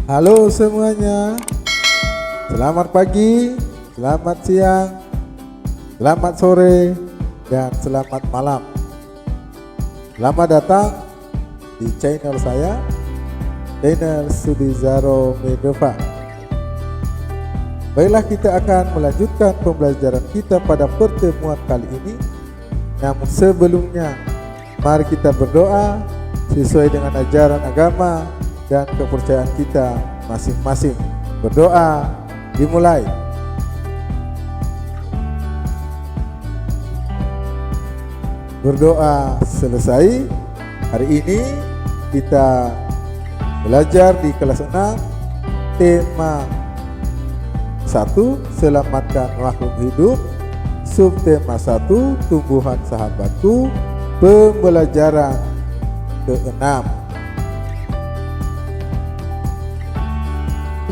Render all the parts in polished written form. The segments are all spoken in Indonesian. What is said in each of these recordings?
Halo semuanya, selamat pagi, selamat siang, selamat sore, dan selamat malam. Selamat datang di channel saya, channel Sudizaro Medova. Baiklah, kita akan melanjutkan pembelajaran kita pada pertemuan kali ini. Namun sebelumnya, mari kita berdoa sesuai dengan ajaran agama dan kepercayaan kita masing-masing. Berdoa dimulai. Berdoa selesai. Hari ini kita belajar di kelas 6 tema 1, selamatkan makhluk hidup. Subtema 1, tumbuhan sahabatku. Pembelajaran ke-6.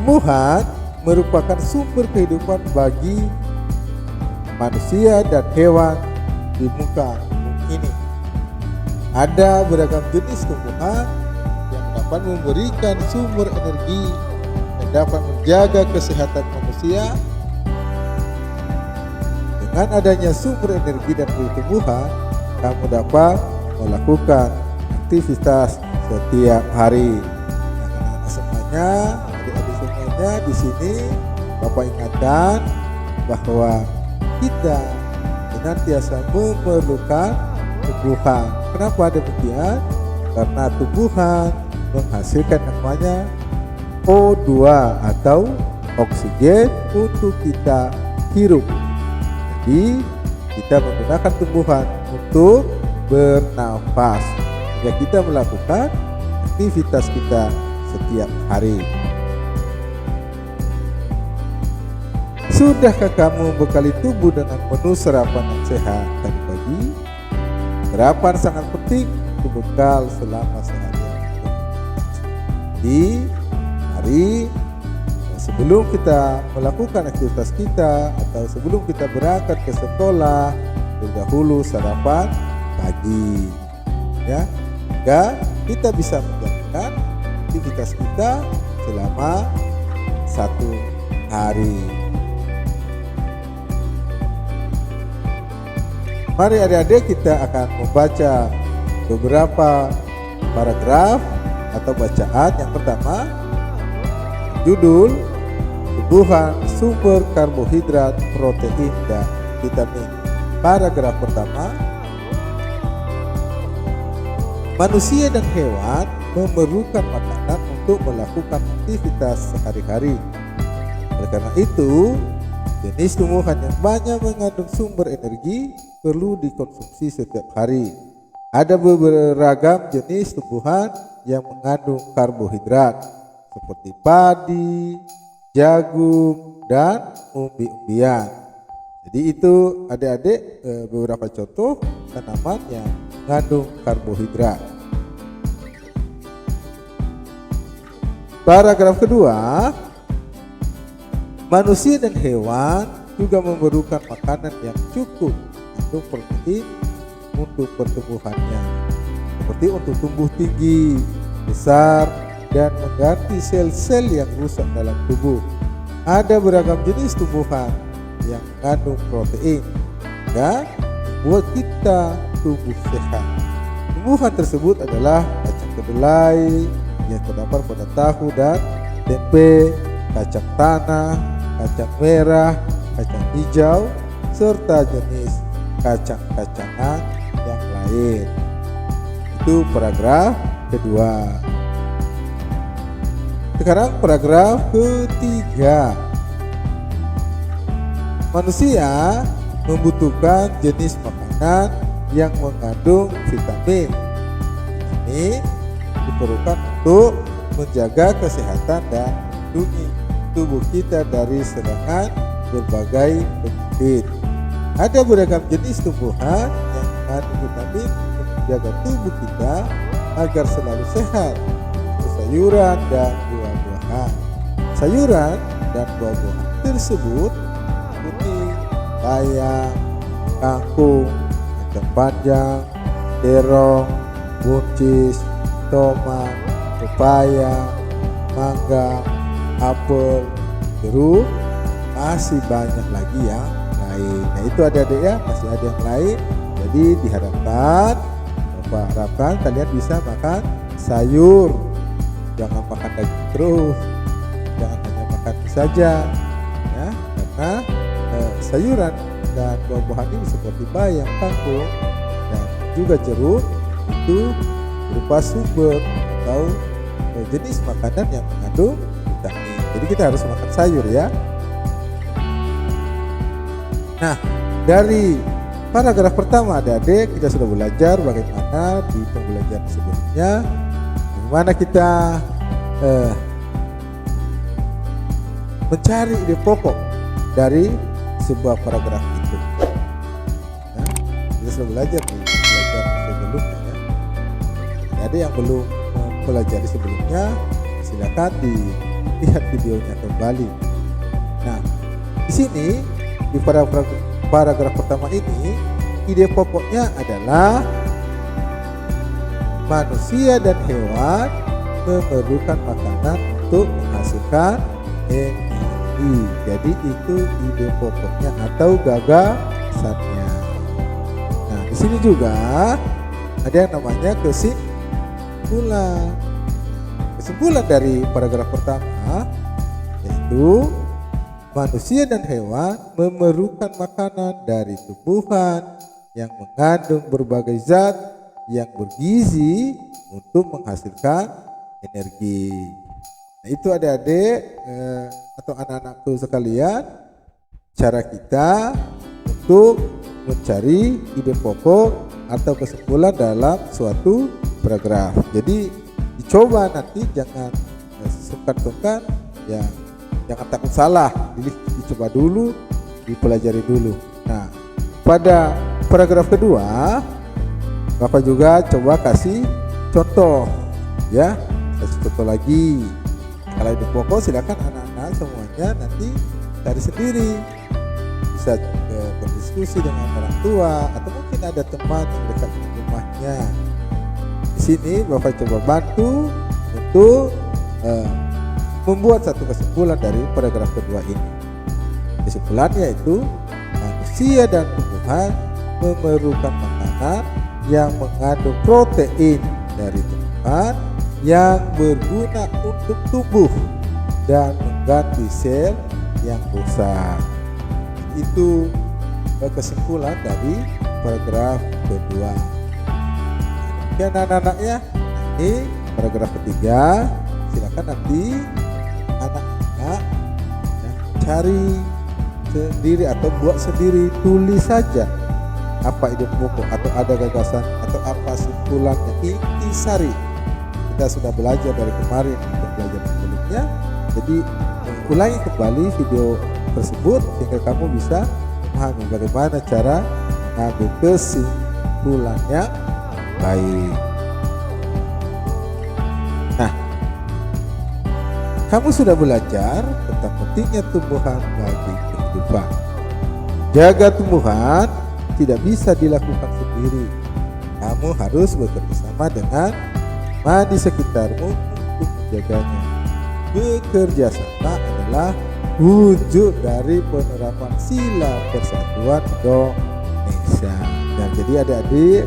Tumbuhan merupakan sumber kehidupan bagi manusia dan hewan di muka bumi ini. Ada beragam jenis tumbuhan yang dapat memberikan sumber energi dan dapat menjaga kesehatan manusia. Dengan adanya sumber energi dan tumbuhan, kamu dapat melakukan aktivitas setiap hari. Anak-anak semuanya, adik-adik semuanya, di sini Bapak ingatkan bahwa kita senantiasa memerlukan tumbuhan. Kenapa demikian? Karena tumbuhan menghasilkan namanya O2 atau oksigen untuk kita hirup. Jadi kita menggunakan tumbuhan untuk bernafas, ya kita melakukan aktivitas kita setiap hari. Sudahkah kamu membekali tubuh dengan menu sarapan yang sehat tadi pagi? Sarapan sangat penting untuk bekal selama seharian. Di hari sebelum kita melakukan aktivitas kita atau sebelum kita berangkat ke sekolah, terdahulu sarapan pagi, ya, sehingga kita bisa menjalankan aktivitas kita selama satu hari. Mari adik-adik, kita akan membaca beberapa paragraf atau bacaan. Yang pertama, judul tumbuhan sumber karbohidrat, protein, dan vitamin. Paragraf pertama, manusia dan hewan memerlukan makanan untuk melakukan aktivitas sehari-hari. Oleh karena itu, jenis tumbuhan yang banyak mengandung sumber energi perlu dikonsumsi setiap hari. Ada beragam jenis tumbuhan yang mengandung karbohidrat seperti padi, jagung, dan umbi-umbian. Jadi itu adik-adik beberapa contoh tanaman yang mengandung karbohidrat. Paragraf kedua, manusia dan hewan juga memerlukan makanan yang cukup untuk protein untuk pertumbuhannya, seperti untuk tumbuh tinggi, besar, dan mengganti sel-sel yang rusak dalam tubuh. Ada beragam jenis tumbuhan yang mengandung protein dan membuat kita tumbuh sehat. Tumbuhan tersebut adalah kacang kedelai yang terdapat pada tahu dan tempe, kacang tanah, kacang merah, kacang hijau, serta jenis kacang-kacangan yang lain. Itu paragraf kedua. Sekarang paragraf ketiga. Manusia membutuhkan jenis makanan yang mengandung vitamin. Ini diperlukan untuk menjaga kesehatan dan melindungi tubuh kita dari serangan berbagai penyakit. Ada beragam jenis tumbuhan yang mengandung vitamin untuk menjaga tubuh kita agar selalu sehat. Sayuran dan buah-buahan. Sayuran dan buah-buahan tersebut seperti bayam, kangkung, kacang panjang, terong, buncis, tomat, pepaya, mangga, apel, jeruk, masih banyak lagi yang lain. Nah itu adik-adik ya, masih ada yang lain. Jadi diharapkan, Bapak harapkan kalian bisa makan sayur, jangan makan daging terus, jangan hanya makan mie saja, ya, karena sayuran dan buah-buahan ini seperti bayam, kangkung, dan juga jeruk itu berupa sumber atau jenis makanan yang mengandung vitamin. Jadi kita harus makan sayur ya. Nah, dari paragraf pertama adik-adik kita sudah belajar bagaimana di pembelajaran sebelumnya bagaimana kita mencari ide pokok dari sebuah paragraf itu. Nah, kita sudah belajar di pelajaran sebelumnya ya. Ada yang belum mempelajari sebelumnya, silakan dilihat videonya kembali. Nah, di sini di paragraf pertama ini ide pokoknya adalah manusia dan hewan memerlukan makanan untuk menghasilkan energi. Jadi itu ide pokoknya atau gagasannya. Nah, di sini juga ada yang namanya kesimpulan. Kesimpulan dari paragraf pertama yaitu manusia dan hewan memerlukan makanan dari tumbuhan yang mengandung berbagai zat yang bergizi untuk menghasilkan energi. Nah, itu adik-adik atau anak-anakku sekalian, cara kita untuk mencari ide pokok atau kesimpulan dalam suatu paragraf. Jadi dicoba nanti, jangan sungkan-sungkan ya. Jangan takut salah, dicoba dulu, dipelajari dulu. Nah, pada paragraf kedua, Bapak juga coba kasih contoh, ya, kasih contoh lagi. Kalau ide pokok silakan anak-anak semuanya nanti cari sendiri, bisa berdiskusi dengan orang tua atau mungkin ada teman yang dekat dengan rumahnya. Di sini Bapak coba bantu untuk membuat satu kesimpulan dari paragraf kedua ini. Kesimpulannya yaitu manusia dan tumbuhan memerlukan makanan yang mengandung protein dari tumbuhan yang berguna untuk tumbuh dan mengganti sel yang rusak. Itu kesimpulan dari paragraf kedua. Oke anak-anak ya, ini paragraf ketiga. Silakan nanti anak-anak ya, cari sendiri atau buat sendiri, tulis saja apa ide pokok atau ada gagasan atau apa simpulannya, intisari. Kita sudah belajar dari kemarin untuk belajar sebelumnya, jadi ulangi kembali video tersebut sehingga kamu bisa memahami bagaimana cara mengambil kesimpulannya baik. Nah, kamu sudah belajar tentang pentingnya tumbuhan bagi kehidupan. Jaga tumbuhan tidak bisa dilakukan sendiri. Kamu harus bekerja sama dengan teman di sekitarmu untuk menjaganya. Bekerja sama adalah wujud dari penerapan sila persatuan Indonesia. Dan jadi adik-adik,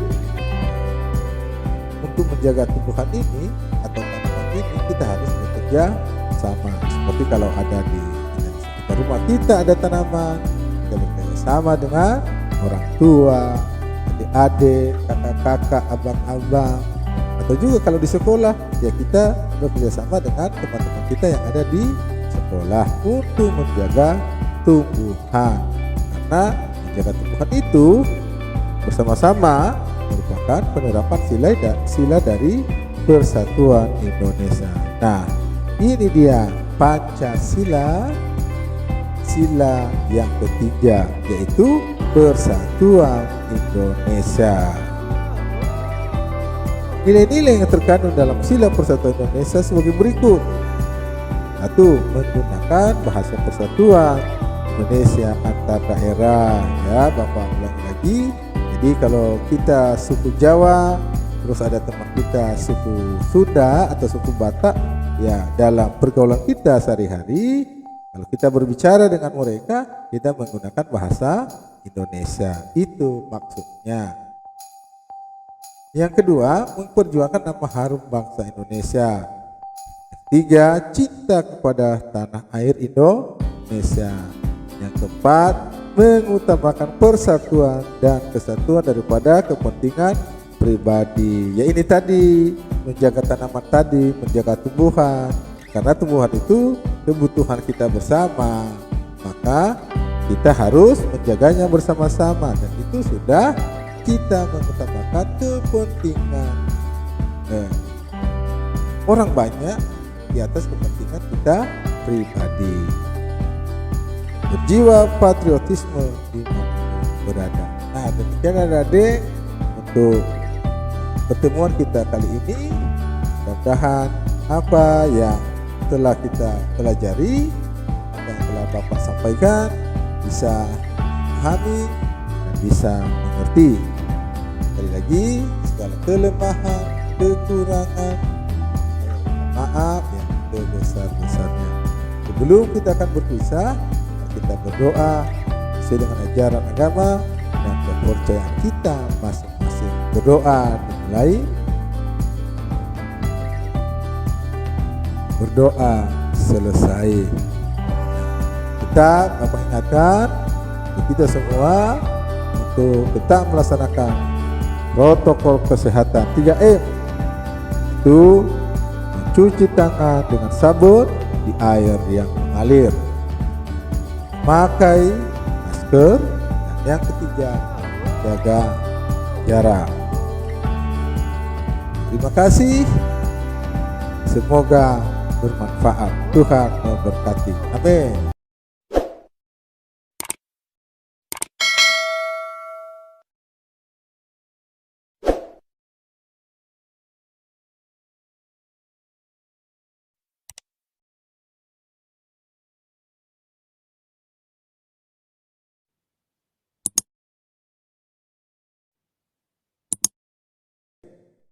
untuk menjaga tumbuhan ini atau tanaman ini kita harus bekerja sama. Seperti kalau ada di sekitar rumah kita ada tanaman, kita bekerja sama dengan orang tua, adik-adik, kakak-kakak, abang-abang, atau juga kalau di sekolah ya kita bekerja sama dengan teman-teman kita yang ada di sekolah untuk menjaga tumbuhan. Karena menjaga tumbuhan itu bersama-sama merupakan penerapan sila dari Persatuan Indonesia. Nah, ini dia Pancasila, sila yang ketiga yaitu Persatuan Indonesia. Nilai-nilai yang terkandung dalam sila Persatuan Indonesia sebagai berikut. 1. Menggunakan bahasa persatuan Indonesia antar daerah. Ya, Bapak ulangi lagi. Jadi kalau kita suku Jawa, terus ada teman kita suku Sunda atau suku Batak, ya dalam pergaulan kita sehari-hari, kalau kita berbicara dengan mereka, kita menggunakan bahasa Indonesia. Itu maksudnya. Yang kedua, memperjuangkan nama harum bangsa Indonesia. Tiga, cinta kepada tanah air Indonesia. Yang keempat, mengutamakan persatuan dan kesatuan daripada kepentingan pribadi. Ya ini tadi, menjaga tanaman tadi, menjaga tumbuhan. Karena tumbuhan itu kebutuhan kita bersama, maka kita harus menjaganya bersama-sama, dan itu sudah kita mengutamakan kepentingan orang banyak di atas kepentingan kita pribadi. Berjiwa patriotisme di mana berada. Nah, demikian adik-adik untuk pertemuan kita kali ini. Mudah-mudahan apa yang telah kita pelajari, apa yang telah Bapak sampaikan bisa memahami dan bisa mengerti. Sekali lagi, segala kelemahan, kekurangan, maaf yang sebesar-besarnya. Sebelum kita akan berpisah, kita berdoa sesuai dengan ajaran agama dan kepercayaan kita masing-masing. Berdoa dimulai. Berdoa selesai. Kita Bapak ingatkan kita semua untuk tetap melaksanakan protokol kesehatan 3M, itu mencuci tangan dengan sabun di air yang mengalir, memakai masker, dan yang ketiga, jaga jarak. Terima kasih. Semoga bermanfaat. Tuhan memberkati. Amin.